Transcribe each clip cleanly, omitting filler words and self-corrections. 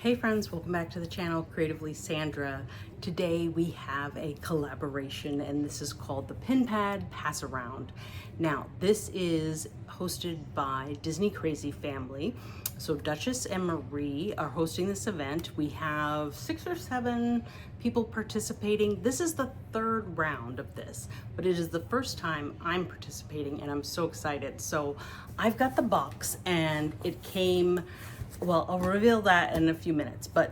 Hey friends, welcome back to the channel, Creatively Sandra. Today we have a collaboration and this is called the Pinpad Pass Around. Now this is hosted by Disney Crazy Family. So Duchess and Marie are hosting this event. We have 6 or 7 people participating. This is the 3rd round of this, but it is the first time I'm participating and I'm so excited. So I've got the box and it came, well, I'll reveal that in a few minutes, but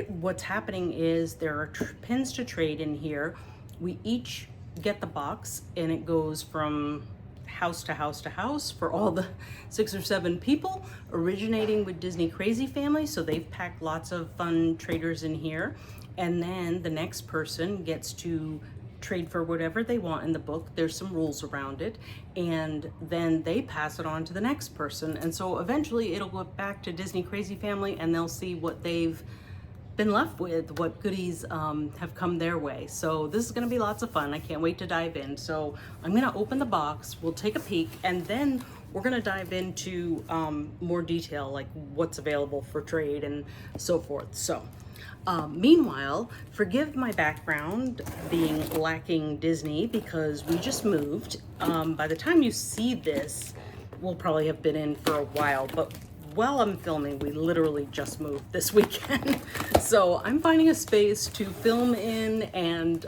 what's happening is there are pins to trade in here. We each get the box and it goes from house to house to house for all the 6 or 7 people, originating with Disney Crazy Family. So they've packed lots of fun traders in here. And then the next person gets to trade for whatever they want in the book. There's some rules around it, and then they pass it on to the next person. And so eventually it'll go back to Disney Crazy Family and they'll see what they've been left with, what goodies have come their way. So this is going to be lots of fun. I can't wait to dive in. So I'm going to open the box, we'll take a peek, and then we're going to dive into more detail, like what's available for trade and so forth. So meanwhile, forgive my background being lacking Disney because we just moved. By the time you see this, we'll probably have been in for a while, but while I'm filming, we literally just moved this weekend. So I'm finding a space to film in, and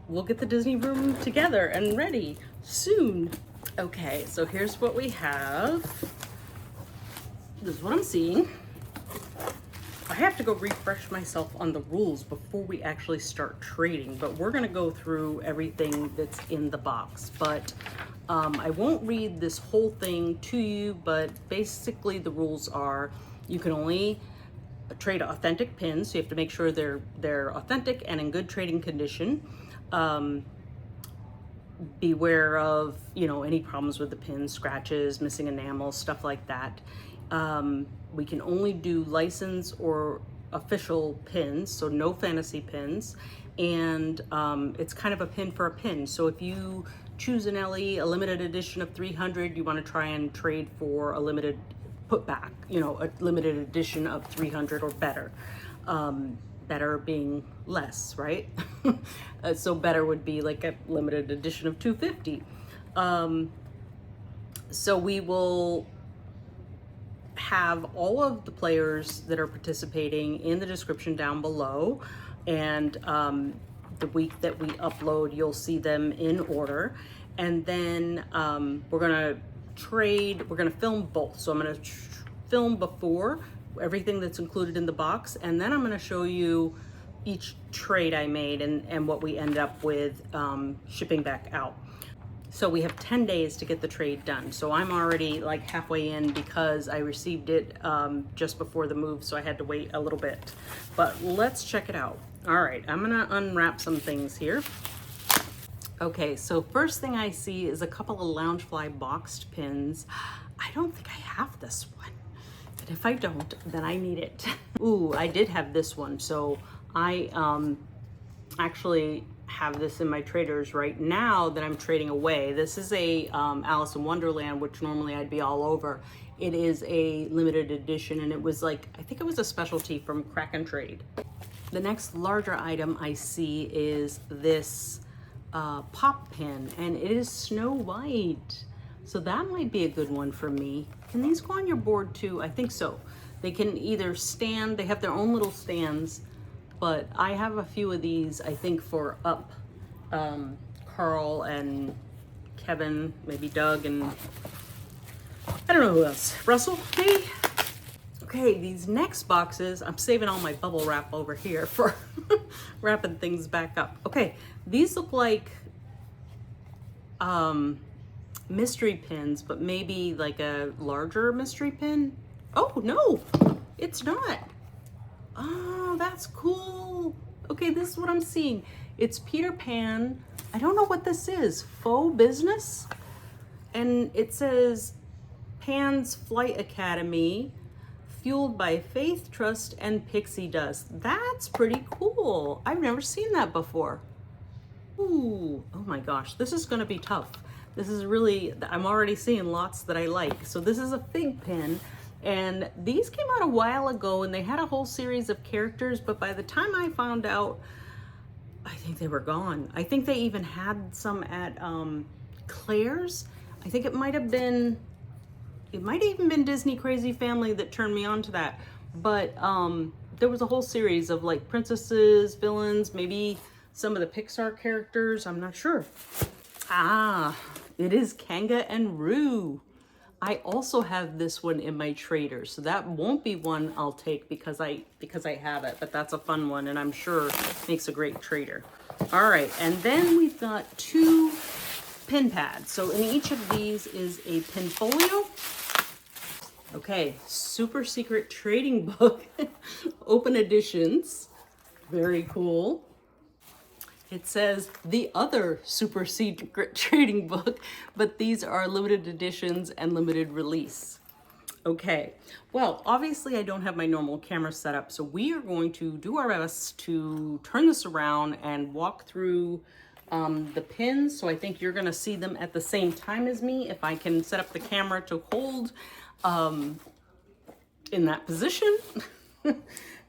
we'll get the Disney room together and ready soon. Okay, so here's what we have. This is what I'm seeing. I have to go refresh myself on the rules before we actually start trading, but we're gonna go through everything that's in the box. But I won't read this whole thing to you, but basically the rules are you can only trade authentic pins, so you have to make sure they're authentic and in good trading condition. Beware of, any problems with the pins, scratches, missing enamel, stuff like that. We can only do license or official pins, so no fantasy pins, and it's kind of a pin for a pin. So if you choose an LE, a limited edition of 300, you want to try and trade for a limited putback, a limited edition of 300 or better. Better being less, right? So better would be like a limited edition of 250. So we will have all of the players that are participating in the description down below, and the week that we upload you'll see them in order. And then we're gonna film both. So I'm gonna film before everything that's included in the box, and then I'm gonna show you each trade I made and what we end up with shipping back out. So we have 10 days to get the trade done. So I'm already like halfway in because I received it just before the move, so I had to wait a little bit. But let's check it out. All right, I'm gonna unwrap some things here. Okay, so first thing I see is a couple of Loungefly boxed pins. I don't think I have this one, but if I don't, then I need it. Ooh, I did have this one. So I actually have this in my traders right now that I'm trading away. This is a Alice in Wonderland, which normally I'd be all over. It is a limited edition, and it was like, I think it was a specialty from Crack and Trade. The next larger item I see is this pop pin, and it is Snow White. So that might be a good one for me. Can these go on your board too? I think so. They can either stand, they have their own little stands, but I have a few of these, I think, for up Carl and Kevin, maybe Doug, and I don't know who else. Russell, maybe? Okay, these next boxes, I'm saving all my bubble wrap over here for wrapping things back up. Okay, these look like mystery pins, but maybe like a larger mystery pin. Oh, no, it's not. Oh, that's cool. Okay, this is what I'm seeing. It's Peter Pan. I don't know what this is. Faux Business? And it says Pan's Flight Academy, fueled by faith, trust, and pixie dust. That's pretty cool. I've never seen that before. Ooh, oh my gosh, this is gonna be tough. This is really, I'm already seeing lots that I like. So this is a fig pin. And these came out a while ago, and they had a whole series of characters, but by the time I found out, I think they were gone. I think they even had some at Claire's. I think it might have even been Disney Crazy Family that turned me on to that. But there was a whole series of like princesses, villains, maybe some of the Pixar characters. I'm not sure. Ah, it is Kanga and Roo. I also have this one in my trader, so that won't be one I'll take because I have it, but that's a fun one, and I'm sure makes a great trader. All right, and then we've got 2 pin pads. So in each of these is a pin folio. Okay, super secret trading book, open editions, very cool. It says the other super secret trading book, but these are limited editions and limited release. Okay, well, obviously I don't have my normal camera set up, so we are going to do our best to turn this around and walk through the pins. So I think you're gonna see them at the same time as me if I can set up the camera to hold in that position.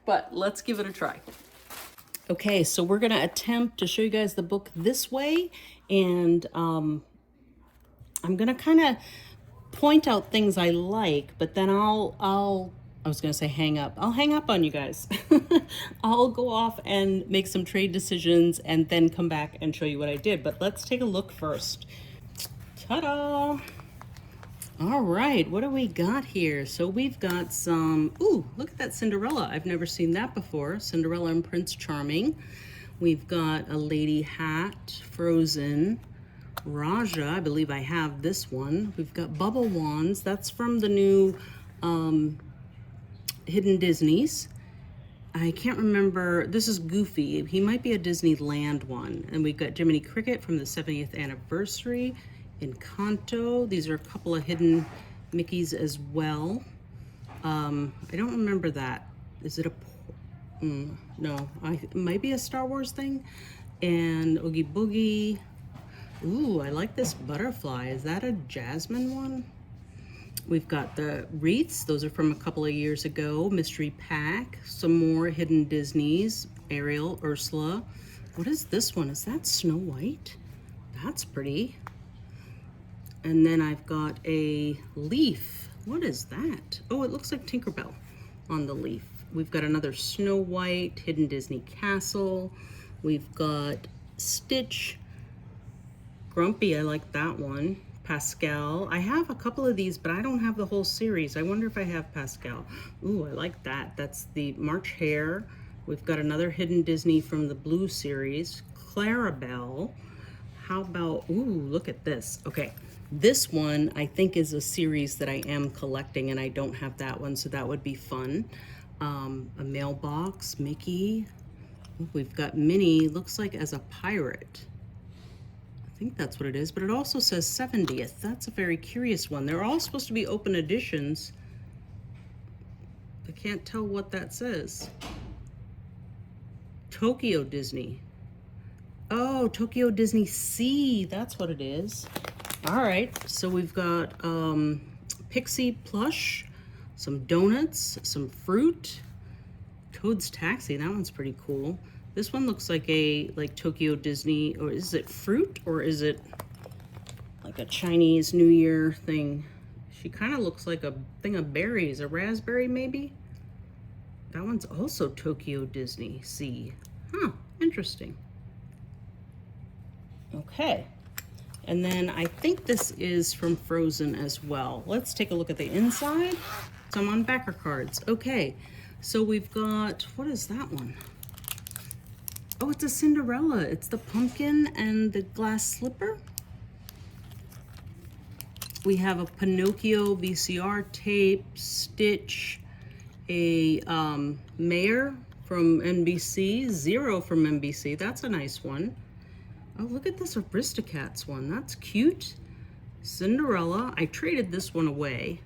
But let's give it a try. Okay, so we're gonna attempt to show you guys the book this way, and I'm gonna kind of point out things I like, but then I was gonna say hang up. I'll hang up on you guys. I'll go off and make some trade decisions and then come back and show you what I did. But let's take a look first. Ta-da! All right, what do we got here? So we've got some, ooh, look at that Cinderella. I've never seen that before. Cinderella and Prince Charming. We've got a lady hat, Frozen. Raja, I believe I have this one. We've got Bubble Wands. That's from the new Hidden Disneys. I can't remember. This is Goofy. He might be a Disneyland one. And we've got Jiminy Cricket from the 70th anniversary. Encanto. These are a couple of hidden Mickeys as well. I don't remember that. Is it a... no, it might be a Star Wars thing. And Oogie Boogie. Ooh, I like this butterfly. Is that a Jasmine one? We've got the wreaths. Those are from a couple of years ago. Mystery Pack. Some more hidden Disneys. Ariel, Ursula. What is this one? Is that Snow White? That's pretty. And then I've got a leaf. What is that? Oh, it looks like Tinkerbell on the leaf. We've got another Snow White, Hidden Disney Castle. We've got Stitch. Grumpy, I like that one. Pascal. I have a couple of these, but I don't have the whole series. I wonder if I have Pascal. Ooh, I like that. That's the March Hare. We've got another Hidden Disney from the Blue series. Clarabelle. How about, ooh, look at this. Okay. This one, I think, is a series that I am collecting, and I don't have that one, so that would be fun. A mailbox, Mickey. We've got Minnie, looks like as a pirate. I think that's what it is, but it also says 70th. That's a very curious one. They're all supposed to be open editions. I can't tell what that says. Tokyo Disney. Oh, Tokyo Disney Sea, that's what it is. All right, so we've got Pixie plush, some donuts, some fruit, Toad's Taxi, that one's pretty cool. This one looks like Tokyo Disney, or is it fruit, or is it like a Chinese New Year thing? She kind of looks like a thing of berries, a raspberry maybe? That one's also Tokyo Disney Sea. Huh, interesting. Okay. And then I think this is from Frozen as well. Let's take a look at the inside. Some on backer cards. Okay, so we've got, what is that one? Oh, it's a Cinderella. It's the pumpkin and the glass slipper. We have a Pinocchio VCR tape, Stitch, a Mayor from NBC, Zero from NBC. That's a nice one. Oh, look at this Aristocats one. That's cute. Cinderella. I traded this one away.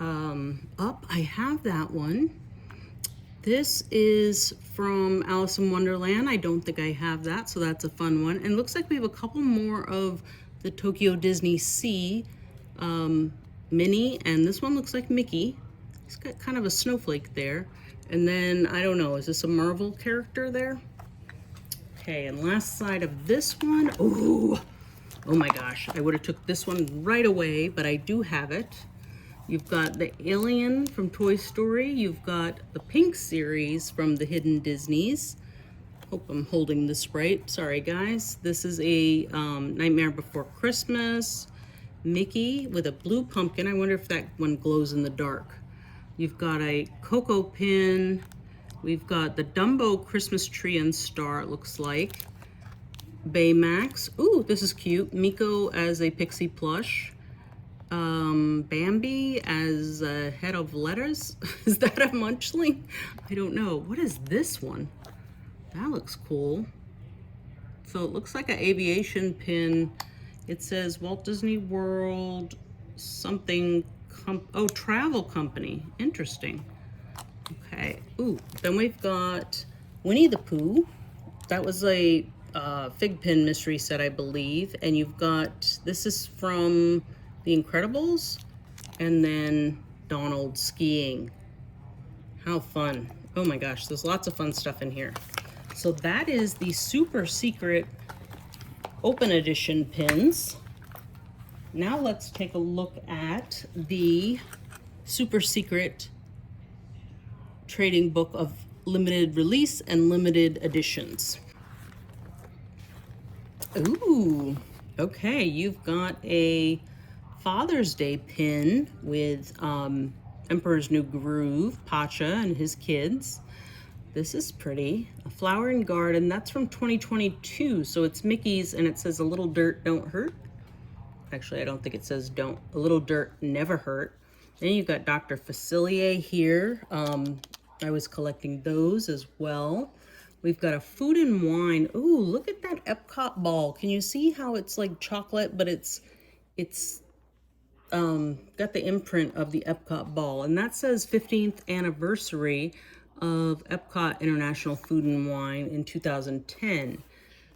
Up, I have that one. This is from Alice in Wonderland. I don't think I have that, so that's a fun one. And looks like we have a couple more of the Tokyo Disney Sea Minnie, and this one looks like Mickey. He's got kind of a snowflake there. And then, I don't know, is this a Marvel character there? Okay, and last side of this one. Ooh, oh my gosh, I would have took this one right away, but I do have it. You've got the Alien from Toy Story. You've got the Pink series from the Hidden Disneys. Hope I'm holding this right. Sorry, guys. This is a Nightmare Before Christmas. Mickey with a blue pumpkin. I wonder if that one glows in the dark. You've got a Cocoa pin. We've got the Dumbo Christmas tree and star, it looks like. Baymax. Ooh, this is cute. Miko as a pixie plush. Bambi as a head of letters. Is that a munchling? I don't know. What is this one? That looks cool. So it looks like an aviation pin. It says Walt Disney World something, travel company. Interesting. Okay. Ooh, then we've got Winnie the Pooh. That was a fig pin mystery set, I believe. And you've got, this is from The Incredibles. And then Donald skiing. How fun. Oh my gosh, there's lots of fun stuff in here. So that is the super secret open edition pins. Now let's take a look at the super secret trading book of limited release and limited editions. Ooh, okay, you've got a Father's Day pin with Emperor's New Groove, Pacha and his kids. This is pretty. A Flower and Garden, that's from 2022, so it's Mickey's and it says a little dirt don't hurt. Actually, I don't think it says don't. A little dirt never hurt. Then you've got Dr. Facilier here. I was collecting those as well. We've got a Food and Wine. Ooh, look at that Epcot ball. Can you see how it's like chocolate, but it's got the imprint of the Epcot ball, and that says 15th anniversary of Epcot International Food and Wine in 2010.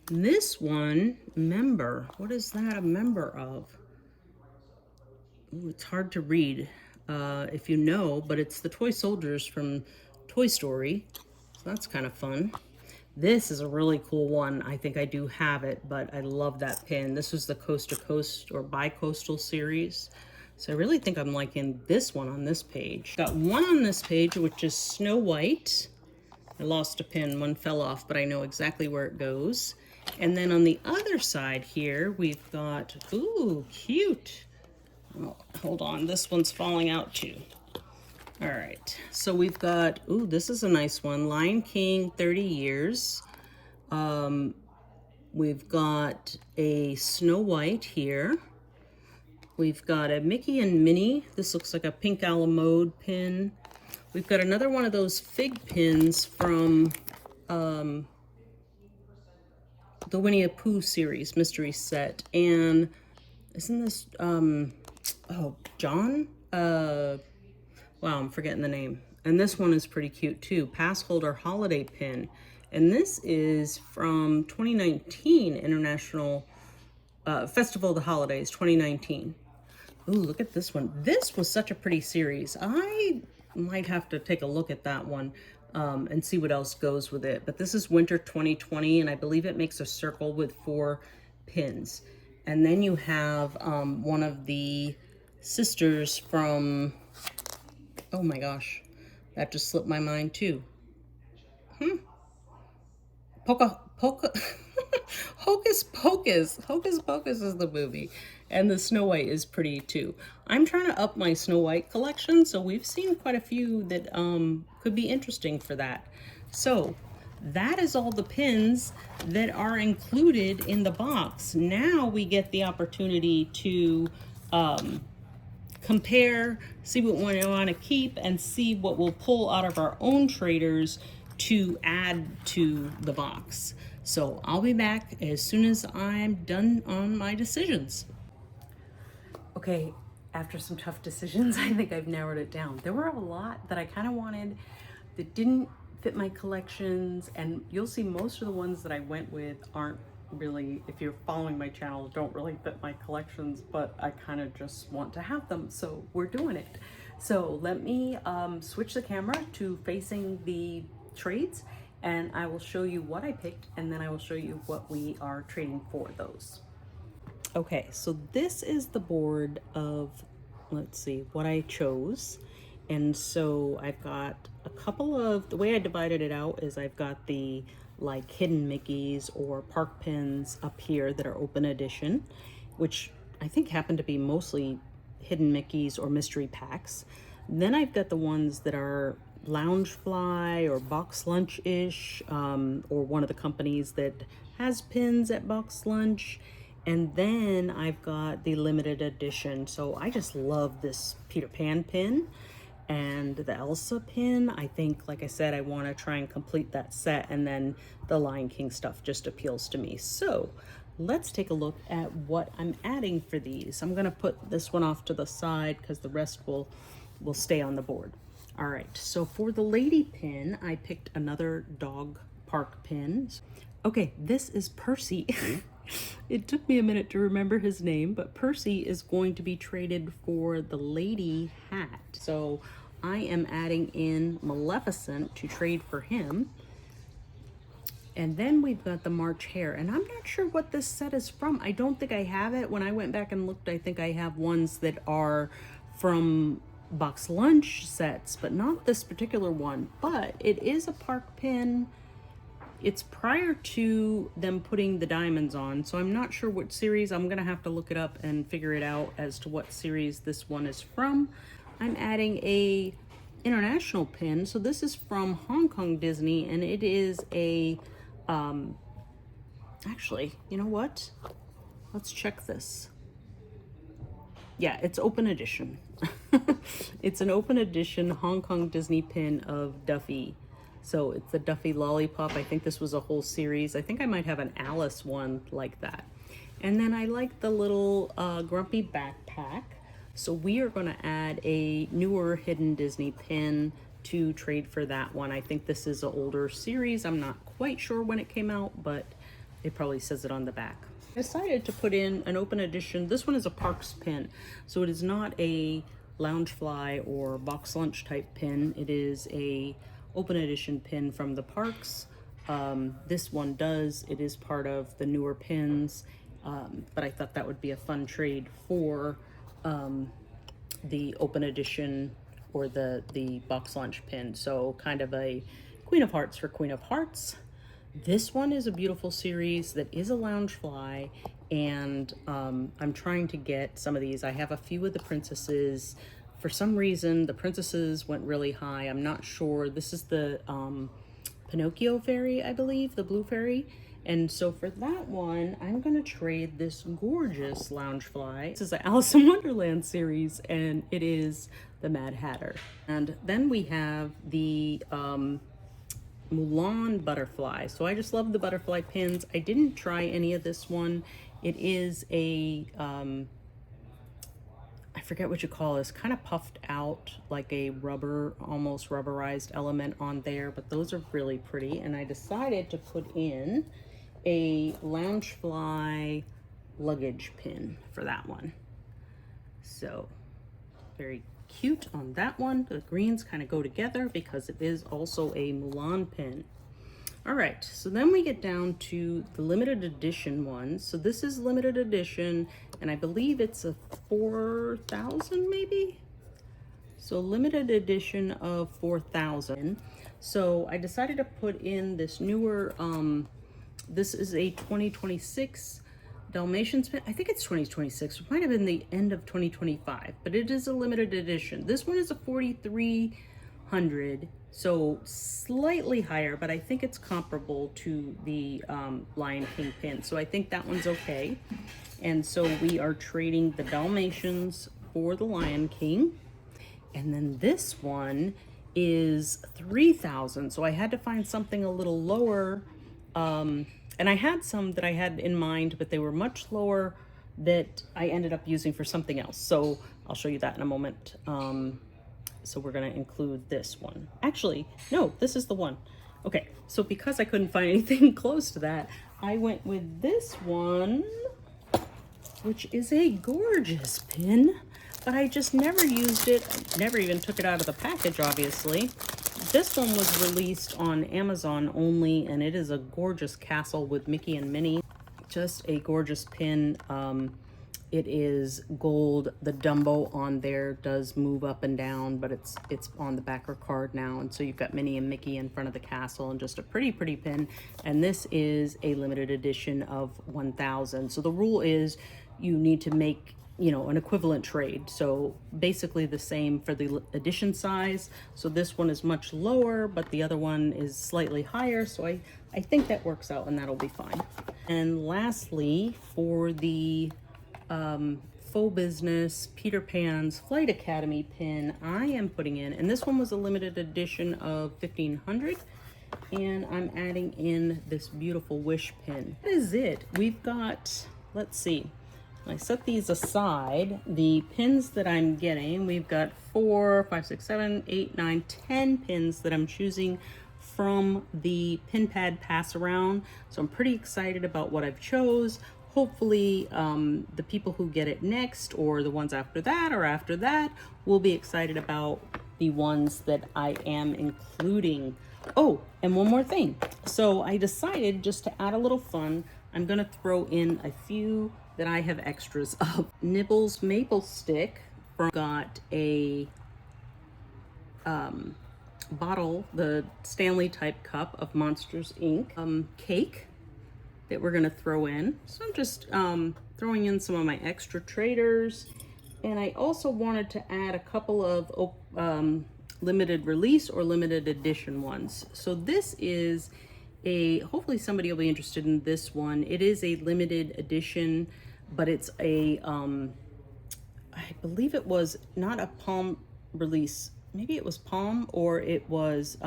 This one, member, what is that a member of? Ooh, it's hard to read if you know, but it's the toy soldiers from Toy Story, so that's kind of fun. This is a really cool one. I think I do have it, but I love that pin. This was the Coast to Coast or Bi-Coastal series. So I really think I'm liking this one on this page. Got one on this page, which is Snow White. I lost a pin, one fell off, but I know exactly where it goes. And then on the other side here, we've got, ooh, cute. Oh, hold on, this one's falling out too. All right, so we've got, ooh, this is a nice one. Lion King, 30 years. We've got a Snow White here. We've got a Mickey and Minnie. This looks like a pink a la mode pin. We've got another one of those fig pins from the Winnie the Pooh series, mystery set. And isn't this, oh, John? Wow, I'm forgetting the name. And this one is pretty cute too. Pass holder holiday pin. And this is from 2019 International Festival of the Holidays 2019. Ooh, look at this one. This was such a pretty series. I might have to take a look at that one and see what else goes with it. But this is Winter 2020, and I believe it makes a circle with 4 pins. And then you have one of the sisters from, oh my gosh, that just slipped my mind too. Hocus Pocus. Hocus Pocus is the movie. And the Snow White is pretty too. I'm trying to up my Snow White collection, so we've seen quite a few that could be interesting for that. So that is all the pins that are included in the box. Now we get the opportunity to compare, see what we want to keep, and see what we'll pull out of our own traders to add to the box. So I'll be back as soon as I'm done on my decisions. Okay, after some tough decisions, I think I've narrowed it down. There were a lot that I kind of wanted that didn't fit my collections, and you'll see most of the ones that I went with aren't really, if you're following my channel, don't really fit my collections, but I kind of just want to have them, so we're doing it. So let me switch the camera to facing the trades, and I will show you what I picked, and then I will show you what we are trading for those. Okay, so this is the board of, let's see, what I chose. And so I've got a couple of, the way I divided it out is I've got the like hidden Mickeys or park pins up here that are open edition, which I think happen to be mostly hidden Mickeys or mystery packs. Then I've got the ones that are Loungefly or Box Lunch-ish, or one of the companies that has pins at Box Lunch. And then I've got the limited edition. So I just love this Peter Pan pin and the Elsa pin. I think, like I said, I want to try and complete that set, and then the Lion King stuff just appeals to me. So let's take a look at what I'm adding for these. I'm going to put this one off to the side because the rest will stay on the board. All right, so for the lady pin, I picked another dog park pin. Okay, this is Percy. It took me a minute to remember his name, but Percy is going to be traded for the lady hat. So I am adding in Maleficent to trade for him. And then we've got the March Hare, and I'm not sure what this set is from. I don't think I have it. When I went back and looked, I think I have ones that are from Box Lunch sets, but not this particular one. But it is a park pin. It's prior to them putting the diamonds on, so I'm not sure what series. I'm gonna have to look it up and figure it out as to what series this one is from. I'm adding a international pin, so this is from Hong Kong Disney, and it is a, actually, you know what? Let's check this. Yeah, it's open edition. It's an open edition Hong Kong Disney pin of Duffy. So it's the Duffy Lollipop. I think this was a whole series. I think I might have an Alice one like that. And then I like the little Grumpy backpack. So we are going to add a newer hidden Disney pin to trade for that one. I think this is an older series. I'm not quite sure when it came out, but it probably says it on the back. I decided to put in an open edition. This one is a Parks pin. So it is not a Loungefly or Box Lunch type pin. It is a open edition pin from the parks. This one does, it is part of the newer pins, but I thought that would be a fun trade for the open edition or the Box Lunch pin. So kind of a Queen of Hearts for Queen of Hearts. This one is a beautiful series that is a Loungefly, and I'm trying to get some of these. I have a few of the princesses. For some reason, the princesses went really high. I'm not sure. This is the Pinocchio fairy, I believe, the blue fairy. And so for that one, I'm going to trade this gorgeous Loungefly. This is the Alice in Wonderland series, and it is the Mad Hatter. And then we have the Mulan butterfly. So I just love the butterfly pins. I didn't try any of this one. It is a I forget what you call this, kind of puffed out like a rubber, almost rubberized element on there, but those are really pretty. And I decided to put in a Loungefly luggage pin for that one. So very cute on that one. The greens kind of go together because it is also a Mulan pin. All right, so then we get down to the limited edition ones. So this is limited edition, and I believe it's a 4,000 maybe? So limited edition of 4,000. So I decided to put in this newer, this is a 2026 Dalmatians pin. I think it's 2026. It might have been the end of 2025, but it is a limited edition. This one is a 4,300. So slightly higher, but I think it's comparable to the Lion King pin. So I think that one's okay. And so we are trading the Dalmatians for the Lion King. And then this one is 3,000. So I had to find something a little lower. And I had some that I had in mind, but they were much lower that I ended up using for something else. So I'll show you that in a moment. So we're going to include this one. Actually, no, this is the one. Okay, so because I couldn't find anything close to that, I went with this one, which is a gorgeous pin but I just never used it. I never even took it out of the package, obviously. This one was released on Amazon only, and it is a gorgeous castle with Mickey and Minnie. Just a gorgeous pin. It is gold. The Dumbo on there does move up and down, but it's on the backer card now. And so you've got Minnie and Mickey in front of the castle, and just a pretty pin. And this is a limited edition of 1,000. So the rule is you need to make, you know, an equivalent trade. So basically the same for the edition size. So this one is much lower, but the other one is slightly higher. So I think that works out, and that'll be fine. And lastly, for the Faux Business Peter Pan's Flight Academy pin, I am putting in, and this one was a limited edition of 1,500, and I'm adding in this beautiful wish pin. That is it. We've got, let's see, I set these aside. The pins that I'm getting, we've got 4, 5, 6, 7, 8, 9, 10 pins that I'm choosing from the Pinpad pass around. So I'm pretty excited about what I've chose. Hopefully the people who get it next, or the ones after that or after that, will be excited about the ones that I am including. Oh, and one more thing. So I decided, just to add a little fun, I'm gonna throw in a few that I have extras of. Nibbles Maple Stick got a bottle, the Stanley type cup of Monsters Inc. Cake that we're gonna throw in. So I'm just throwing in some of my extra traders. And I also wanted to add a couple of limited release or limited edition ones. So this is hopefully somebody will be interested in this one. It is a limited edition, but it's a, I believe it was not a Palm release. Maybe it was Palm, or it was,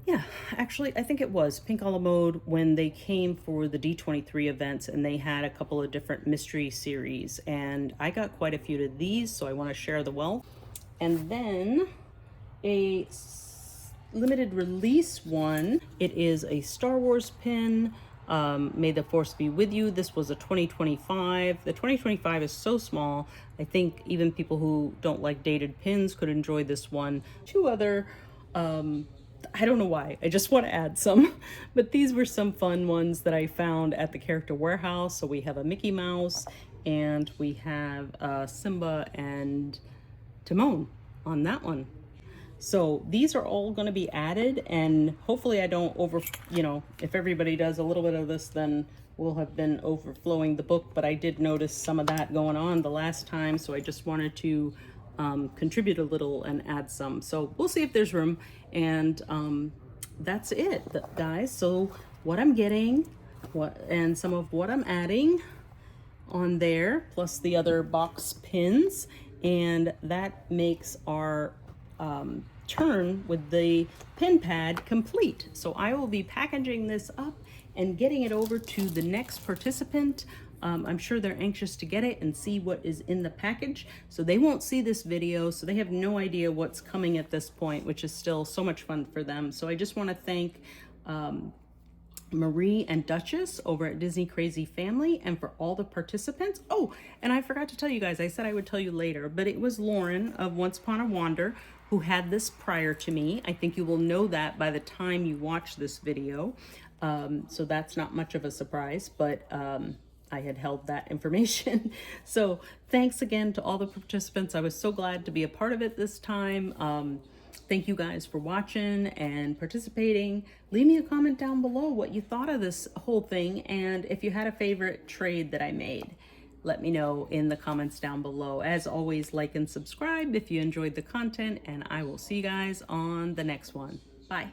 yeah, actually, I think it was Pink a la Mode when they came for the D23 events, and they had a couple of different mystery series, and I got quite a few of these, so I want to share the wealth. And then a limited release one, it is a Star Wars pin. May the Force be with you. This was a 2025. The 2025 is so small, I think even people who don't like dated pins could enjoy this one. Two other, I don't know why, I just want to add some, but these were some fun ones that I found at the Character Warehouse. So we have a Mickey Mouse, and we have Simba and Timon on that one. So these are all going to be added, and hopefully I don't if everybody does a little bit of this, then we'll have been overflowing the book. But I did notice some of that going on the last time, so I just wanted to contribute a little and add some. So we'll see if there's room, and that's it, guys. So what I'm getting, and some of what I'm adding on there, plus the other box pins, and that makes our turn with the Pinpad complete. So I will be packaging this up and getting it over to the next participant. I'm sure they're anxious to get it and see what is in the package. So they won't see this video, so they have no idea what's coming at this point, which is still so much fun for them. So I just want to thank Marie and Duchess over at Disney Crazy Family, and for all the participants. Oh, and I forgot to tell you guys, I said I would tell you later, but it was Lauren of Once Upon a Wander who had this prior to me. I think you will know that by the time you watch this video. So that's not much of a surprise, but I had held that information. So thanks again to all the participants. I was so glad to be a part of it this time. Thank you guys for watching and participating. Leave me a comment down below what you thought of this whole thing, and if you had a favorite trade that I made. Let me know in the comments down below. As always, like and subscribe if you enjoyed the content, and I will see you guys on the next one. Bye.